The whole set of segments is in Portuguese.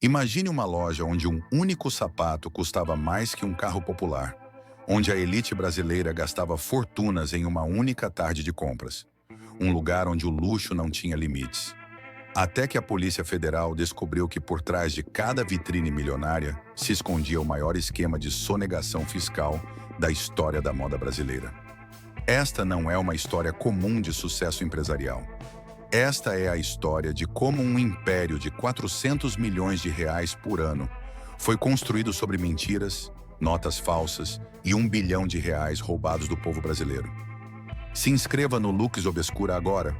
Imagine uma loja onde um único sapato custava mais que um carro popular, onde a elite brasileira gastava fortunas em uma única tarde de compras, um lugar onde o luxo não tinha limites. Até que a Polícia Federal descobriu que por trás de cada vitrine milionária se escondia o maior esquema de sonegação fiscal da história da moda brasileira. Esta não é uma história comum de sucesso empresarial. Esta é a história de como um império de 400 milhões de reais por ano foi construído sobre mentiras, notas falsas e 1 bilhão de reais roubados do povo brasileiro. Se inscreva no Lux Obscura agora,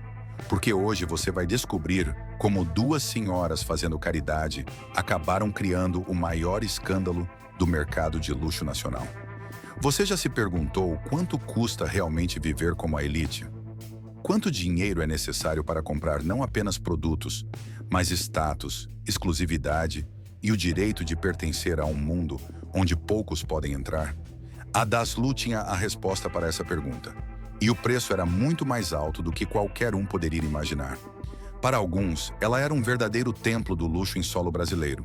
porque hoje você vai descobrir como duas senhoras fazendo caridade acabaram criando o maior escândalo do mercado de luxo nacional. Você já se perguntou quanto custa realmente viver como a elite? Quanto dinheiro é necessário para comprar não apenas produtos, mas status, exclusividade e o direito de pertencer a um mundo onde poucos podem entrar? A Daslu tinha a resposta para essa pergunta. E o preço era muito mais alto do que qualquer um poderia imaginar. Para alguns, ela era um verdadeiro templo do luxo em solo brasileiro,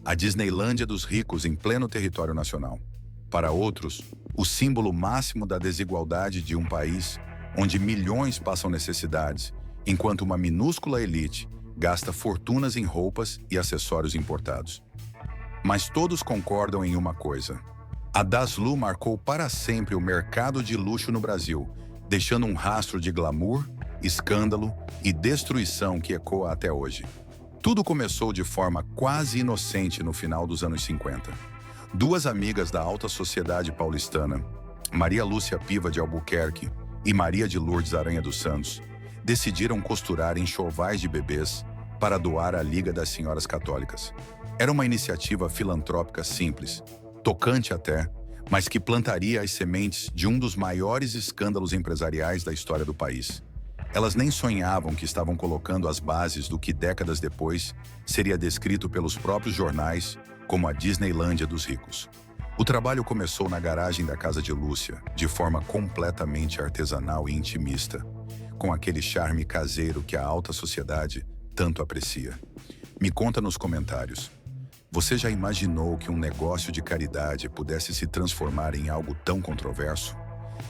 a Disneylândia dos ricos em pleno território nacional. Para outros, o símbolo máximo da desigualdade de um país onde milhões passam necessidades, enquanto uma minúscula elite gasta fortunas em roupas e acessórios importados. Mas todos concordam em uma coisa: a Daslu marcou para sempre o mercado de luxo no Brasil, deixando um rastro de glamour, escândalo e destruição que ecoa até hoje. Tudo começou de forma quase inocente no final dos anos 50. Duas amigas da alta sociedade paulistana, Maria Lúcia Piva de Albuquerque e Maria de Lourdes Aranha dos Santos, decidiram costurar enxovais de bebês para doar à Liga das Senhoras Católicas. Era uma iniciativa filantrópica simples, tocante até, mas que plantaria as sementes de um dos maiores escândalos empresariais da história do país. Elas nem sonhavam que estavam colocando as bases do que décadas depois seria descrito pelos próprios jornais como a Disneylândia dos ricos. O trabalho começou na garagem da casa de Lúcia, de forma completamente artesanal e intimista, com aquele charme caseiro que a alta sociedade tanto aprecia. Me conta nos comentários. Você já imaginou que um negócio de caridade pudesse se transformar em algo tão controverso?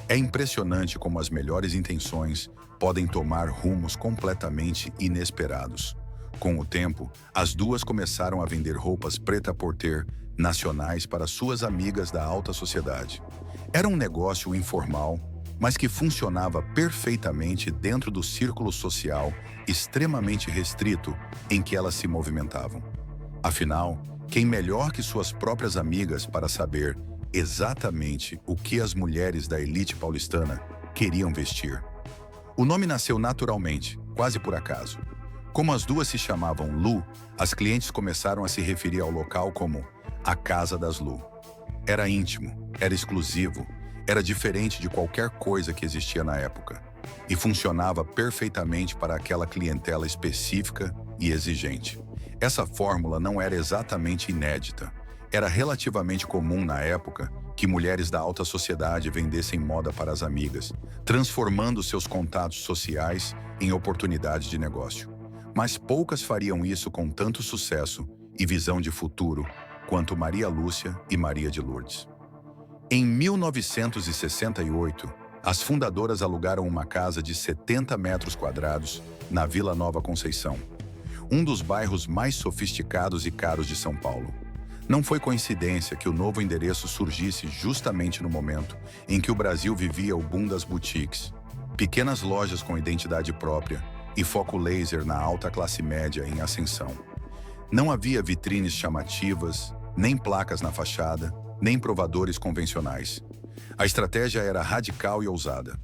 É impressionante como as melhores intenções podem tomar rumos completamente inesperados. Com o tempo, as duas começaram a vender roupas prêt-à-porter nacionais para suas amigas da alta sociedade. Era um negócio informal, mas que funcionava perfeitamente dentro do círculo social extremamente restrito em que elas se movimentavam. Afinal, quem melhor que suas próprias amigas para saber exatamente o que as mulheres da elite paulistana queriam vestir? O nome nasceu naturalmente, quase por acaso. Como as duas se chamavam Lu, as clientes começaram a se referir ao local como a Casa das Lu. Era íntimo, era exclusivo, era diferente de qualquer coisa que existia na época e funcionava perfeitamente para aquela clientela específica e exigente. Essa fórmula não era exatamente inédita. Era relativamente comum na época que mulheres da alta sociedade vendessem moda para as amigas, transformando seus contatos sociais em oportunidades de negócio. Mas poucas fariam isso com tanto sucesso e visão de futuro quanto Maria Lúcia e Maria de Lourdes. Em 1968, as fundadoras alugaram uma casa de 70 metros quadrados na Vila Nova Conceição, um dos bairros mais sofisticados e caros de São Paulo. Não foi coincidência que o novo endereço surgisse justamente no momento em que o Brasil vivia o boom das boutiques, pequenas lojas com identidade própria e foco laser na alta classe média em ascensão. Não havia vitrines chamativas, nem placas na fachada, nem provadores convencionais. A estratégia era radical e ousada.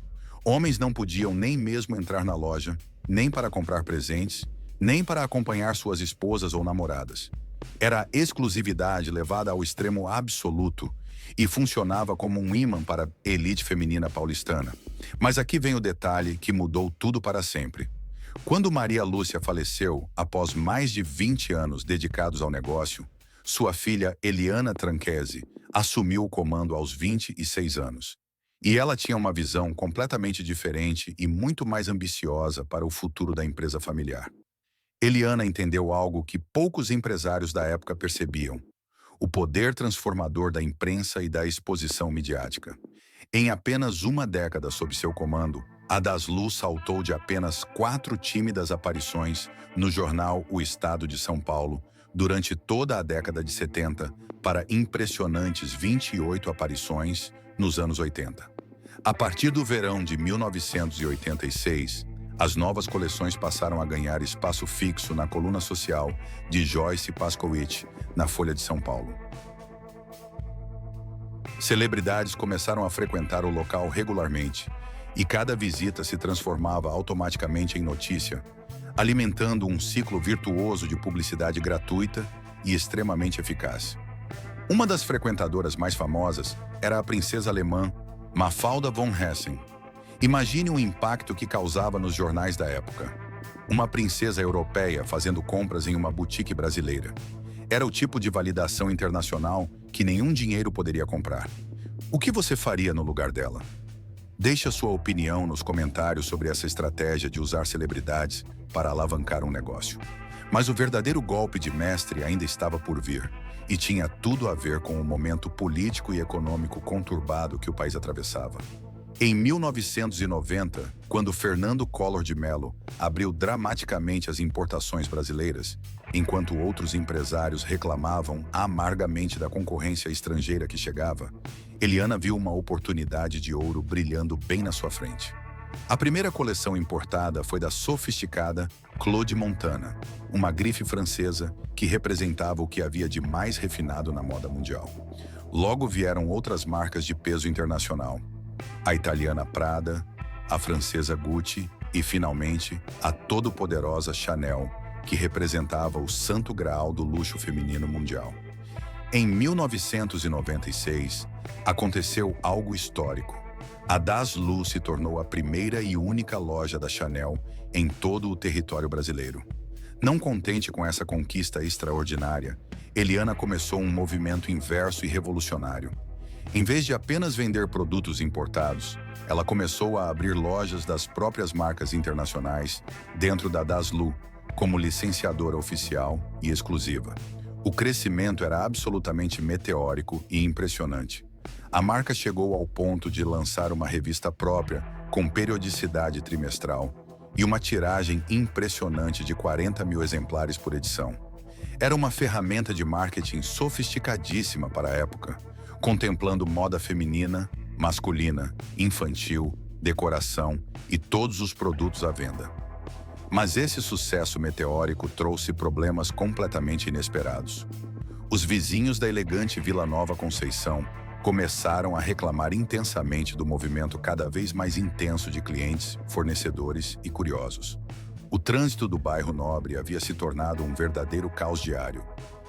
Homens não podiam nem mesmo entrar na loja, nem para comprar presentes, nem para acompanhar suas esposas ou namoradas. Era a exclusividade levada ao extremo absoluto e funcionava como um ímã para a elite feminina paulistana. Mas aqui vem o detalhe que mudou tudo para sempre. Quando Maria Lúcia faleceu, após mais de 20 anos dedicados ao negócio, sua filha Eliana Tranchesi assumiu o comando aos 26 anos. E ela tinha uma visão completamente diferente e muito mais ambiciosa para o futuro da empresa familiar. Eliana entendeu algo que poucos empresários da época percebiam: o poder transformador da imprensa e da exposição midiática. Em apenas uma década sob seu comando, a Daslu saltou de apenas 4 tímidas aparições no jornal O Estado de São Paulo durante toda a década de 70 para impressionantes 28 aparições nos anos 80. A partir do verão de 1986, as novas coleções passaram a ganhar espaço fixo na coluna social de Joyce Pascowitch, na Folha de São Paulo. Celebridades começaram a frequentar o local regularmente, e cada visita se transformava automaticamente em notícia, alimentando um ciclo virtuoso de publicidade gratuita e extremamente eficaz. Uma das frequentadoras mais famosas era a princesa alemã Mafalda von Hessen. Imagine o impacto que causava nos jornais da época. Uma princesa europeia fazendo compras em uma boutique brasileira. Era o tipo de validação internacional que nenhum dinheiro poderia comprar. O que você faria no lugar dela? Deixe a sua opinião nos comentários sobre essa estratégia de usar celebridades para alavancar um negócio. Mas o verdadeiro golpe de mestre ainda estava por vir, e tinha tudo a ver com o momento político e econômico conturbado que o país atravessava. Em 1990, quando Fernando Collor de Mello abriu dramaticamente as importações brasileiras, enquanto outros empresários reclamavam amargamente da concorrência estrangeira que chegava, Eliana viu uma oportunidade de ouro brilhando bem na sua frente. A primeira coleção importada foi da sofisticada Claude Montana, uma grife francesa que representava o que havia de mais refinado na moda mundial. Logo vieram outras marcas de peso internacional: a italiana Prada, a francesa Gucci e, finalmente, a todo-poderosa Chanel, que representava o santo graal do luxo feminino mundial. Em 1996, aconteceu algo histórico. A Daslu se tornou a primeira e única loja da Chanel em todo o território brasileiro. Não contente com essa conquista extraordinária, Eliana começou um movimento inverso e revolucionário. Em vez de apenas vender produtos importados, ela começou a abrir lojas das próprias marcas internacionais dentro da Daslu, como licenciadora oficial e exclusiva. O crescimento era absolutamente meteórico e impressionante. A marca chegou ao ponto de lançar uma revista própria, com periodicidade trimestral, e uma tiragem impressionante de 40 mil exemplares por edição. Era uma ferramenta de marketing sofisticadíssima para a época, contemplando moda feminina, masculina, infantil, decoração e todos os produtos à venda. Mas esse sucesso meteórico trouxe problemas completamente inesperados. Os vizinhos da elegante Vila Nova Conceição começaram a reclamar intensamente do movimento cada vez mais intenso de clientes, fornecedores e curiosos. O trânsito do bairro Nobre havia se tornado um verdadeiro caos diário.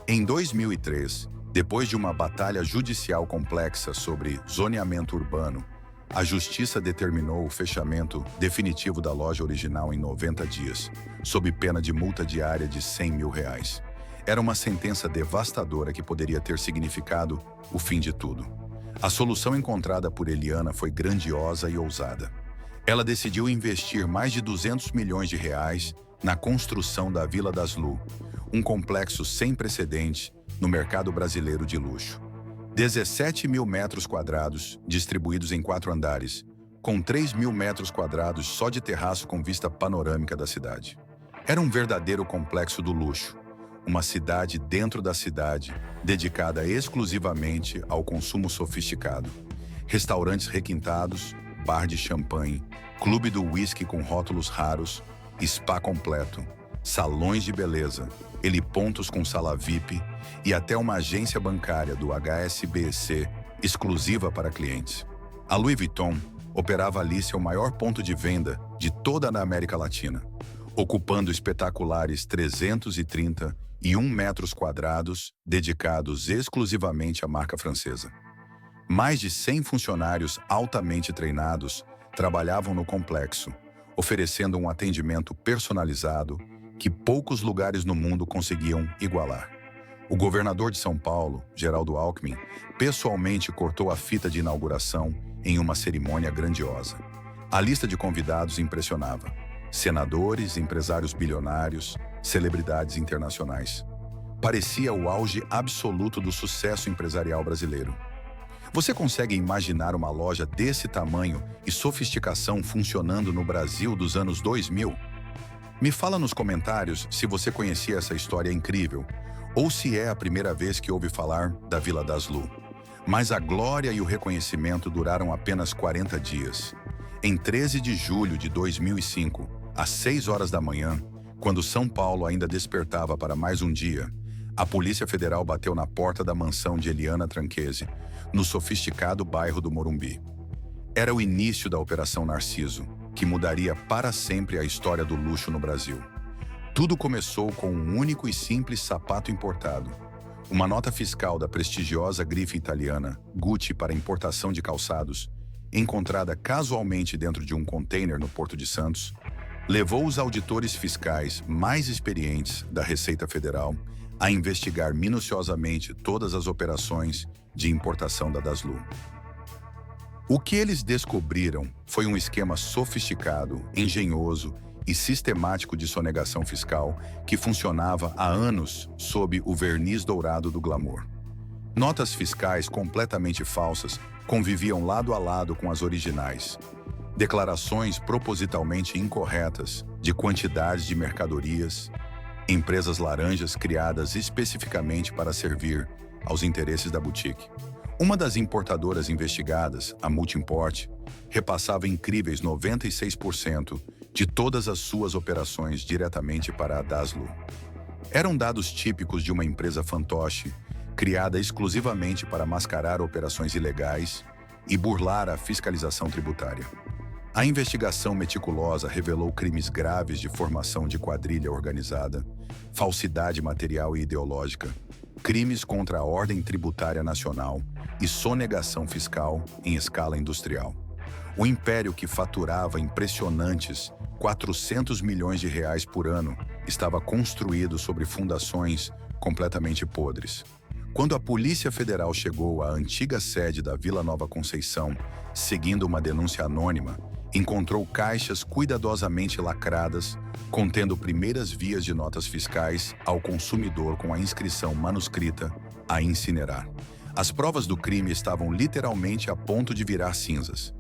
Em 2003, depois de uma batalha judicial complexa sobre zoneamento urbano, a Justiça determinou o fechamento definitivo da loja original em 90 dias, sob pena de multa diária de R$100 mil. Era uma sentença devastadora que poderia ter significado o fim de tudo. A solução encontrada por Eliana foi grandiosa e ousada. Ela decidiu investir mais de R$200 milhões na construção da Vila Daslu, um complexo sem precedentes no mercado brasileiro de luxo. 17 mil metros quadrados, distribuídos em 4 andares, com 3 mil metros quadrados só de terraço com vista panorâmica da cidade. Era um verdadeiro complexo do luxo, uma cidade dentro da cidade, dedicada exclusivamente ao consumo sofisticado. Restaurantes requintados, bar de champanhe, clube do whisky com rótulos raros, spa completo, salões de beleza, helipontos com sala VIP e até uma agência bancária do HSBC exclusiva para clientes. A Louis Vuitton operava ali seu maior ponto de venda de toda a América Latina, ocupando espetaculares 331 metros quadrados dedicados exclusivamente à marca francesa. Mais de 100 funcionários altamente treinados trabalhavam no complexo, oferecendo um atendimento personalizado que poucos lugares no mundo conseguiam igualar. O governador de São Paulo, Geraldo Alckmin, pessoalmente cortou a fita de inauguração em uma cerimônia grandiosa. A lista de convidados impressionava: senadores, empresários bilionários, celebridades internacionais. Parecia o auge absoluto do sucesso empresarial brasileiro. Você consegue imaginar uma loja desse tamanho e sofisticação funcionando no Brasil dos anos 2000? Me fala nos comentários se você conhecia essa história incrível ou se é a primeira vez que ouve falar da Vila Daslu. Mas a glória e o reconhecimento duraram apenas 40 dias. Em 13 de julho de 2005, às 6 horas da manhã, quando São Paulo ainda despertava para mais um dia, a Polícia Federal bateu na porta da mansão de Eliana Tranchese, no sofisticado bairro do Morumbi. Era o início da Operação Narciso, que mudaria para sempre a história do luxo no Brasil. Tudo começou com um único e simples sapato importado. Uma nota fiscal da prestigiosa grife italiana Gucci para importação de calçados, encontrada casualmente dentro de um container no Porto de Santos, levou os auditores fiscais mais experientes da Receita Federal a investigar minuciosamente todas as operações de importação da Daslu. O que eles descobriram foi um esquema sofisticado, engenhoso e sistemático de sonegação fiscal que funcionava há anos sob o verniz dourado do glamour. Notas fiscais completamente falsas conviviam lado a lado com as originais. Declarações propositalmente incorretas de quantidades de mercadorias, empresas laranjas criadas especificamente para servir aos interesses da boutique. Uma das importadoras investigadas, a Multimport, repassava incríveis 96% de todas as suas operações diretamente para a Daslu. Eram dados típicos de uma empresa fantoche, criada exclusivamente para mascarar operações ilegais e burlar a fiscalização tributária. A investigação meticulosa revelou crimes graves de formação de quadrilha organizada, falsidade material e ideológica, crimes contra a ordem tributária nacional e sonegação fiscal em escala industrial. O império, que faturava impressionantes 400 milhões de reais por ano, estava construído sobre fundações completamente podres. Quando a Polícia Federal chegou à antiga sede da Vila Nova Conceição, seguindo uma denúncia anônima, encontrou caixas cuidadosamente lacradas, contendo primeiras vias de notas fiscais ao consumidor com a inscrição manuscrita a incinerar. As provas do crime estavam literalmente a ponto de virar cinzas.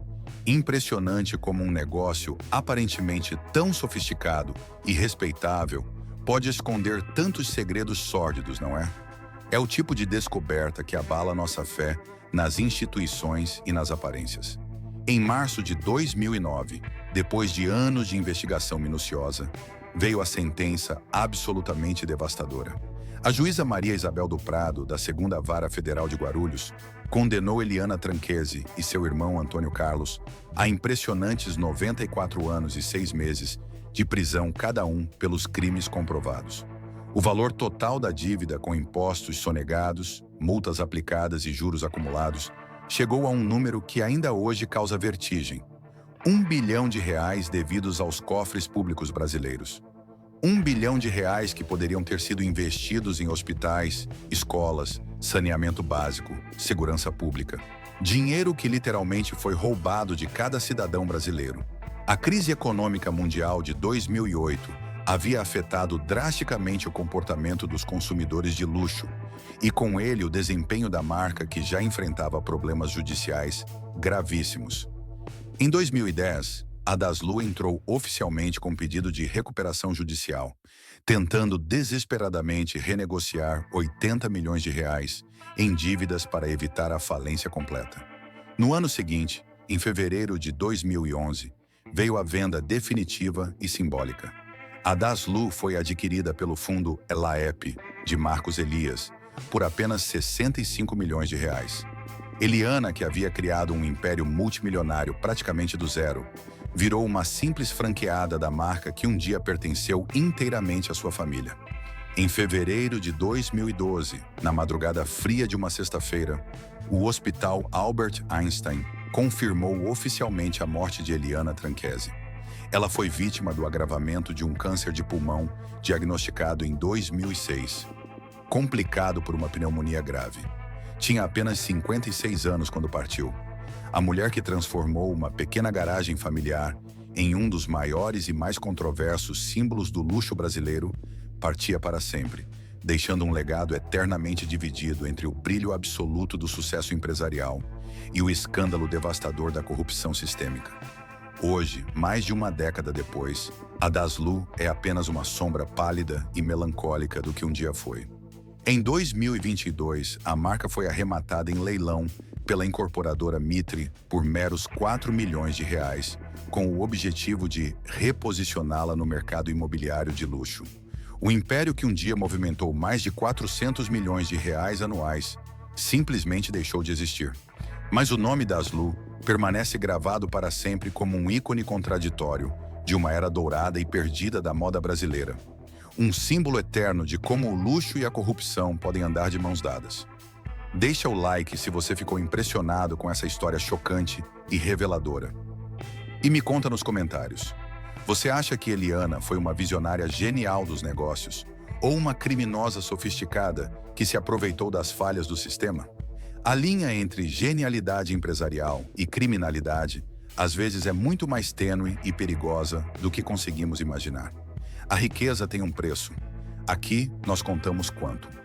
Impressionante como um negócio aparentemente tão sofisticado e respeitável pode esconder tantos segredos sórdidos, não é? É o tipo de descoberta que abala nossa fé nas instituições e nas aparências. Em março de 2009, depois de anos de investigação minuciosa, veio a sentença absolutamente devastadora. A juíza Maria Isabel do Prado, da 2ª Vara Federal de Guarulhos, condenou Eliana Tranchese e seu irmão Antônio Carlos a impressionantes 94 anos e 6 meses de prisão cada um pelos crimes comprovados. O valor total da dívida com impostos sonegados, multas aplicadas e juros acumulados chegou a um número que ainda hoje causa vertigem: R$ 1 bilhão devidos aos cofres públicos brasileiros. R$ 1 bilhão que poderiam ter sido investidos em hospitais, escolas, saneamento básico, segurança pública. Dinheiro que literalmente foi roubado de cada cidadão brasileiro. A crise econômica mundial de 2008 havia afetado drasticamente o comportamento dos consumidores de luxo e, com ele, o desempenho da marca, que já enfrentava problemas judiciais gravíssimos. Em 2010, a Daslu entrou oficialmente com pedido de recuperação judicial, tentando desesperadamente renegociar R$ 80 milhões em dívidas para evitar a falência completa. No ano seguinte, em fevereiro de 2011, veio a venda definitiva e simbólica. A Daslu foi adquirida pelo fundo Elaep, de Marcos Elias, por apenas R$ 65 milhões. Eliana, que havia criado um império multimilionário praticamente do zero, virou uma simples franqueada da marca que um dia pertenceu inteiramente à sua família. Em fevereiro de 2012, na madrugada fria de uma sexta-feira, o Hospital Albert Einstein confirmou oficialmente a morte de Eliana Tranchese. Ela foi vítima do agravamento de um câncer de pulmão diagnosticado em 2006, complicado por uma pneumonia grave. Tinha apenas 56 anos quando partiu. A mulher que transformou uma pequena garagem familiar em um dos maiores e mais controversos símbolos do luxo brasileiro partia para sempre, deixando um legado eternamente dividido entre o brilho absoluto do sucesso empresarial e o escândalo devastador da corrupção sistêmica. Hoje, mais de uma década depois, a Daslu é apenas uma sombra pálida e melancólica do que um dia foi. Em 2022, a marca foi arrematada em leilão pela incorporadora Mitre por meros 4 milhões de reais, com o objetivo de reposicioná-la no mercado imobiliário de luxo. O império que um dia movimentou mais de 400 milhões de reais anuais simplesmente deixou de existir. Mas o nome Daslu permanece gravado para sempre como um ícone contraditório de uma era dourada e perdida da moda brasileira. Um símbolo eterno de como o luxo e a corrupção podem andar de mãos dadas. Deixa o like se você ficou impressionado com essa história chocante e reveladora. E me conta nos comentários. Você acha que Eliana foi uma visionária genial dos negócios ou uma criminosa sofisticada que se aproveitou das falhas do sistema? A linha entre genialidade empresarial e criminalidade às vezes é muito mais tênue e perigosa do que conseguimos imaginar. A riqueza tem um preço. Aqui nós contamos quanto.